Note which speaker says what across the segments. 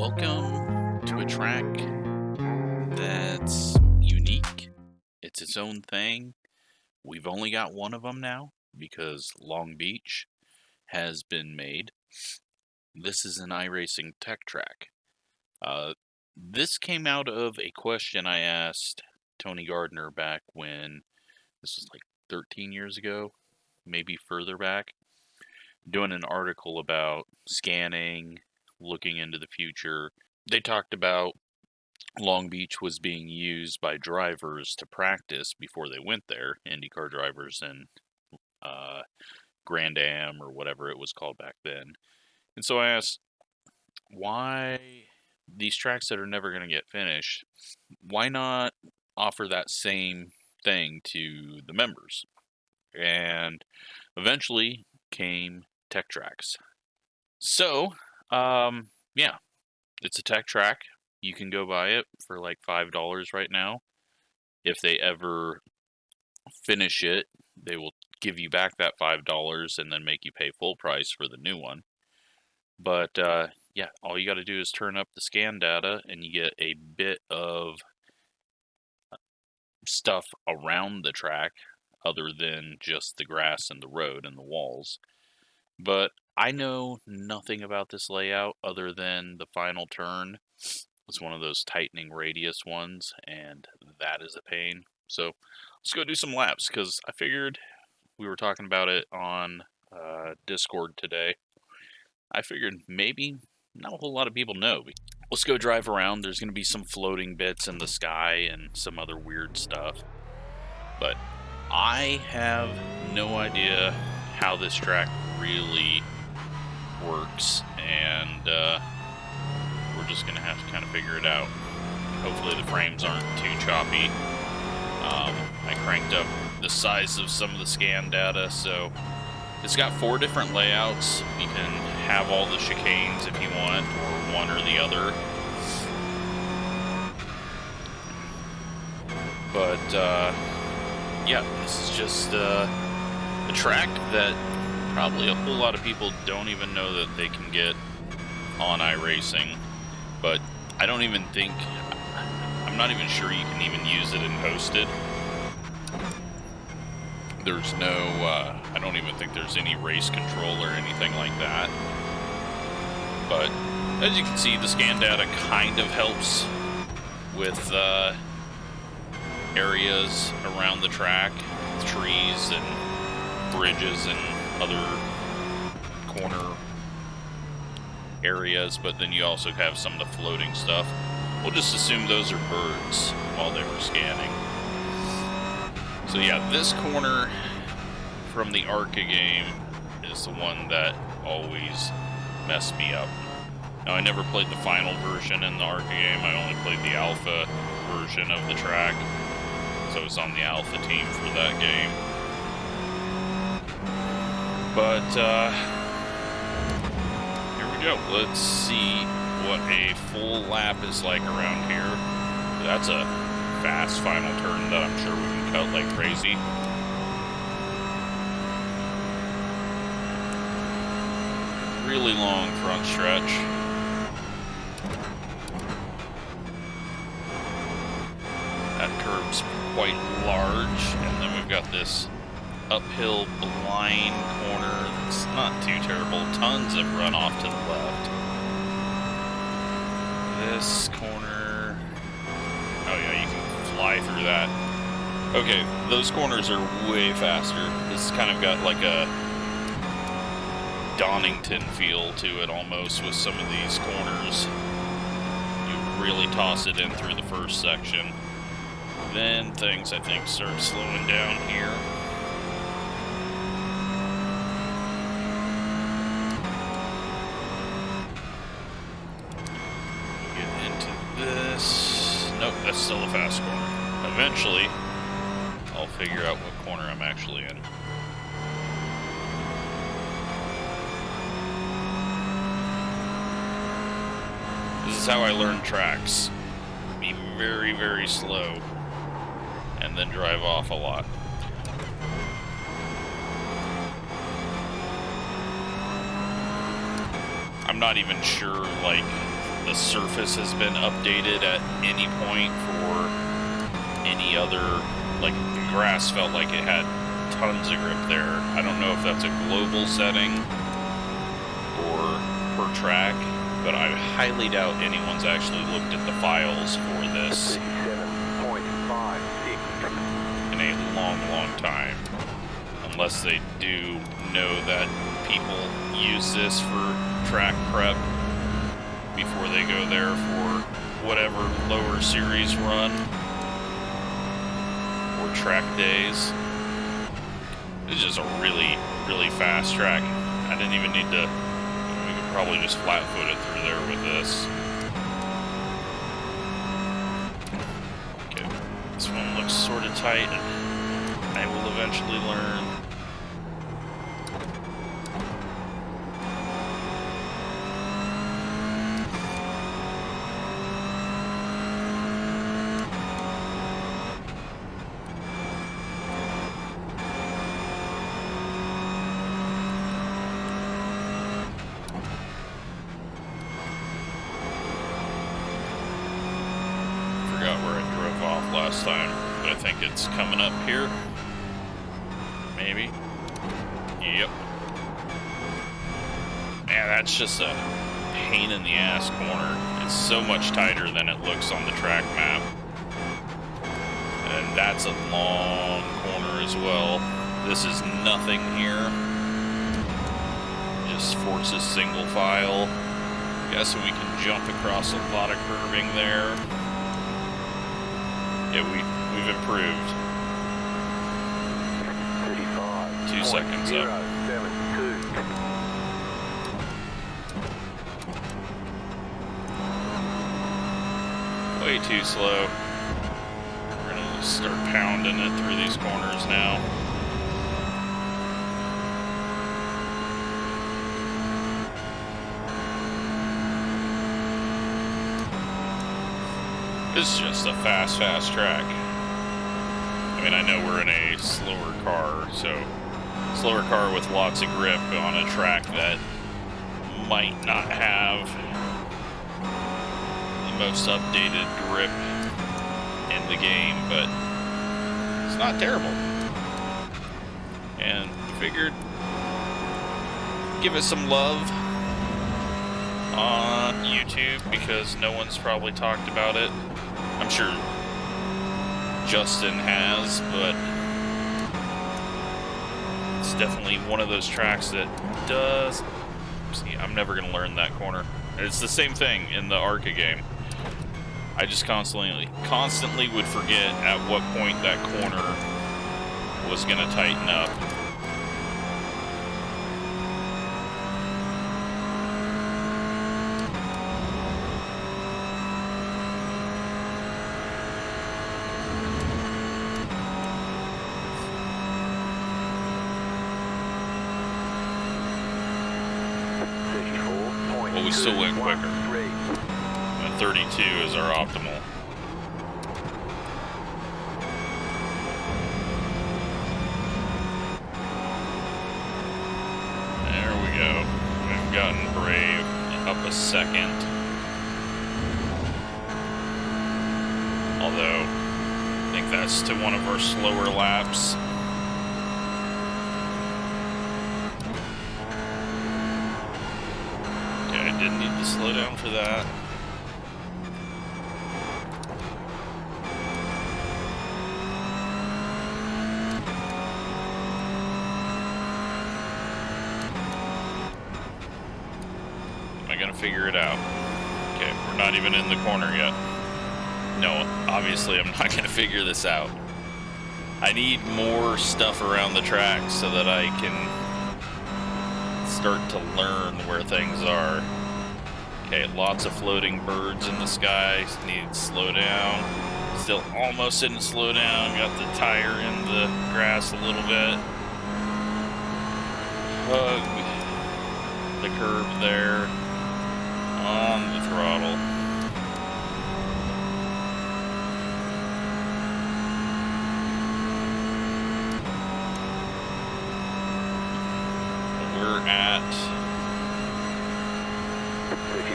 Speaker 1: Welcome to a track that's unique. It's its own thing. We've only got one of them now because Long Beach has been made. This is an iRacing tech track. This came out of a question I asked Tony Gardner back when, this was like 13 years ago, maybe further back, doing an article about scanning, looking into the future. They talked about Long Beach was being used by drivers to practice before they went there, IndyCar drivers and Grand Am or whatever it was called back then. And so I asked, why these tracks that are never going to get finished, why not offer that same thing to the members? And eventually came tech tracks. So, yeah, it's a tech track. You can go buy it for like $5 right now. If they ever finish it, they will give you back that $5 and then make you pay full price for the new one. But yeah, all you got to do is turn up the scan data and you get a bit of stuff around the track other than just the grass and the road and the walls. But I know nothing about this layout other than the final turn. It's one of those tightening radius ones, and that is a pain. So let's go do some laps, because I figured, we were talking about it on Discord today, I figured maybe not a whole lot of people know. Let's go drive around. There's going to be some floating bits in the sky and some other weird stuff. But I have no idea how this track really works, and we're just going to have to kind of figure it out. Hopefully the frames aren't too choppy. I cranked up the size of some of the scan data, so it's got 4 different layouts. You can have all the chicanes if you want, or one or the other. But yeah, this is just a track that probably a whole lot of people don't even know that they can get on iRacing. But I don't even think, I'm not even sure you can even use it in hosted. There's no, I don't even think there's any race control or anything like that. But as you can see, the scan data kind of helps with areas around the track, trees and bridges and other corner areas, but then you also have some of the floating stuff. We'll just assume those are birds while they were scanning. So yeah, this corner from the ARCA game is the one that always messed me up. Now, I never played the final version in the ARCA game. I only played the alpha version of the track. So I was on the alpha team for that game. But here we go. Let's see what a full lap is like around here. That's a fast final turn that I'm sure we can cut like crazy. Really long front stretch. That curve's quite large, and then we've got this uphill blind corner that's not too terrible. Tons of runoff to the left. This corner, oh yeah, you can fly through that. Okay, those corners are way faster. This kind of got like a Donington feel to it almost with some of these corners. You really toss it in through the first section. Then things, I think, start slowing down here. Get into this. Nope, that's still a fast corner. Eventually, I'll figure out what corner I'm actually in. This is how I learn tracks. Be very, very slow, and then drive off a lot. I'm not even sure, like, the surface has been updated at any point for any other, like the grass felt like it had tons of grip there. I don't know if that's a global setting or per track, but I highly doubt anyone's actually looked at the files for this in a long, long time. Unless they do know that people use this for track prep before they go there for whatever lower series run or track days. It's just a really, really fast track. I didn't even need to, we could probably just flat foot it through there with this. Okay, this one looks sort of tight. I will eventually learn. Last time, but I think it's coming up here. Maybe. Yep. Man, that's just a pain in the ass corner. It's so much tighter than it looks on the track map. And that's a long corner as well. This is nothing here. Just forces single file. Guessing we can jump across a lot of curving there. Yeah, we've improved. 2 seconds up. Way too slow. We're gonna just start pounding it through these corners now. This is just a fast track. I mean, I know we're in a slower car, so slower car with lots of grip on a track that might not have the most updated grip in the game, but it's not terrible. And figured give it some love on YouTube because no one's probably talked about it. I'm sure Justin has, but it's definitely one of those tracks that does... See, I'm never going to learn that corner. It's the same thing in the ARCA game. I just constantly would forget at what point that corner was going to tighten up. We still went quicker. And 32 is our optimal. There we go. We've gotten brave. Up a second. Although, I think that's to one of our slower laps. Didn't need to slow down for that. Am I gonna figure it out? Okay, we're not even in the corner yet. No, obviously I'm not gonna figure this out. I need more stuff around the track so that I can start to learn where things are. Okay, lots of floating birds in the sky. Need to slow down. Still almost didn't slow down. Got the tire in the grass a little bit. Hug the curb there on the throttle. We're at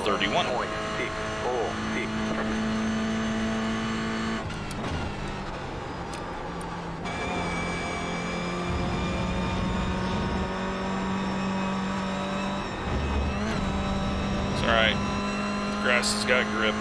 Speaker 1: 31. It's alright. The grass has got grip.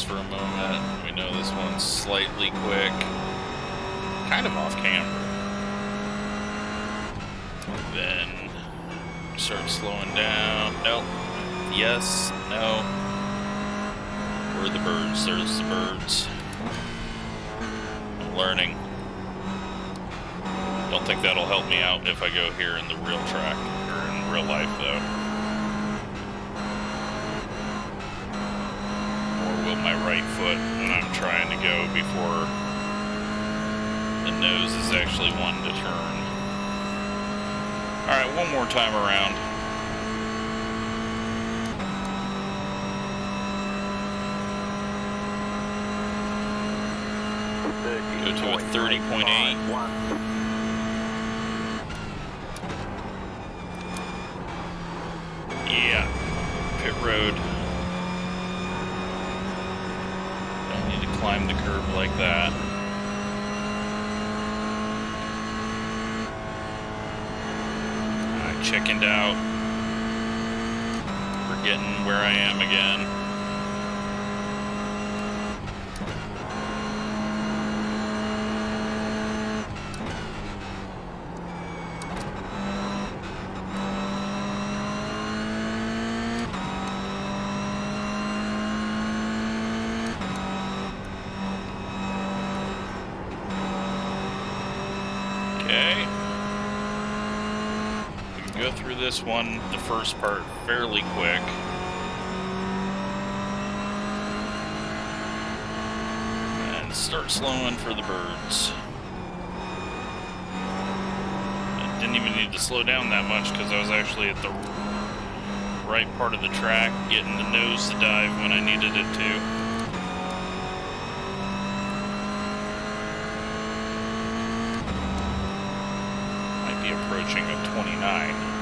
Speaker 1: For a moment. We know this one's slightly quick. Kind of off camera. Then start slowing down. Nope. Yes. No. Where are the birds? There's the birds. I'm learning. Don't think that'll help me out if I go here in the real track or in real life though. My right foot when I'm trying to go before the nose is actually wanting to turn. Alright, one more time around. Go to a 30.8. Yeah, pit road. Climb the curb like that. I chickened out. Forgetting where I am again. This one, the first part, fairly quick. And start slowing for the birds. I didn't even need to slow down that much because I was actually at the right part of the track, getting the nose to dive when I needed it to. Might be approaching a 29.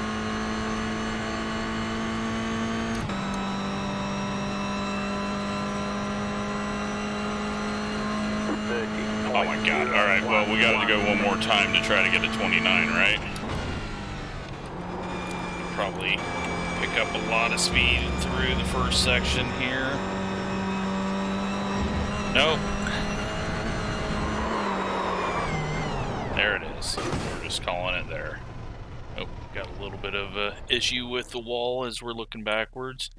Speaker 1: Oh my god, alright, well we got to go one more time to try to get a 29, right? Probably pick up a lot of speed through the first section here. Nope. There it is. We're just calling it there. Oh, got a little bit of a issue with the wall as we're looking backwards.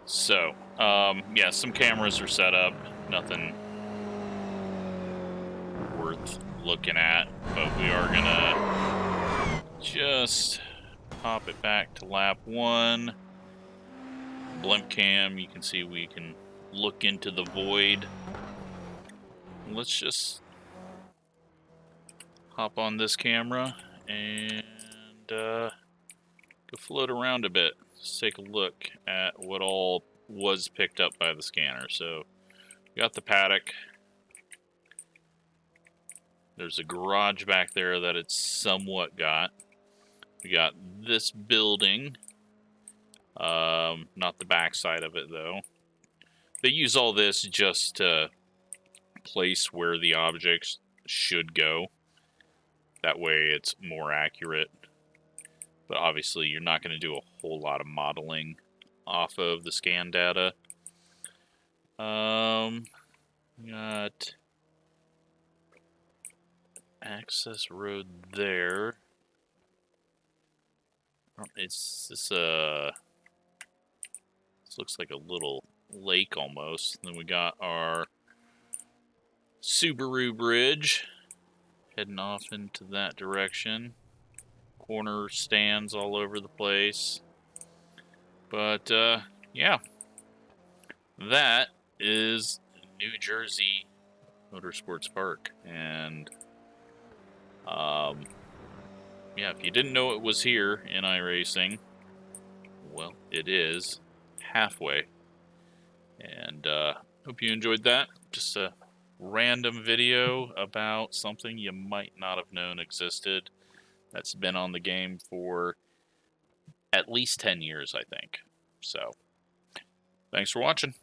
Speaker 1: So, yeah, some cameras are set up, nothing worth looking at, but we are gonna just pop it back to lap 1. Blimp cam, you can see we can look into the void. Let's just hop on this camera and go float around a bit. Let's take a look at what all was picked up by the scanner. So, we got the paddock. There's a garage back there that it's somewhat got. We got this building. Not the back side of it, though. They use all this just to place where the objects should go. That way it's more accurate. But obviously you're not going to do a whole lot of modeling off of the scan data. Got access road there. It's this this looks like a little lake almost. Then we got our Subaru bridge heading off into that direction. Corner stands all over the place. But yeah, that is New Jersey Motorsports Park. And, yeah, if you didn't know it was here in iRacing, well, it is halfway. And, hope you enjoyed that. Just a random video about something you might not have known existed that's been on the game for at least 10 years, I think. So, thanks for watching.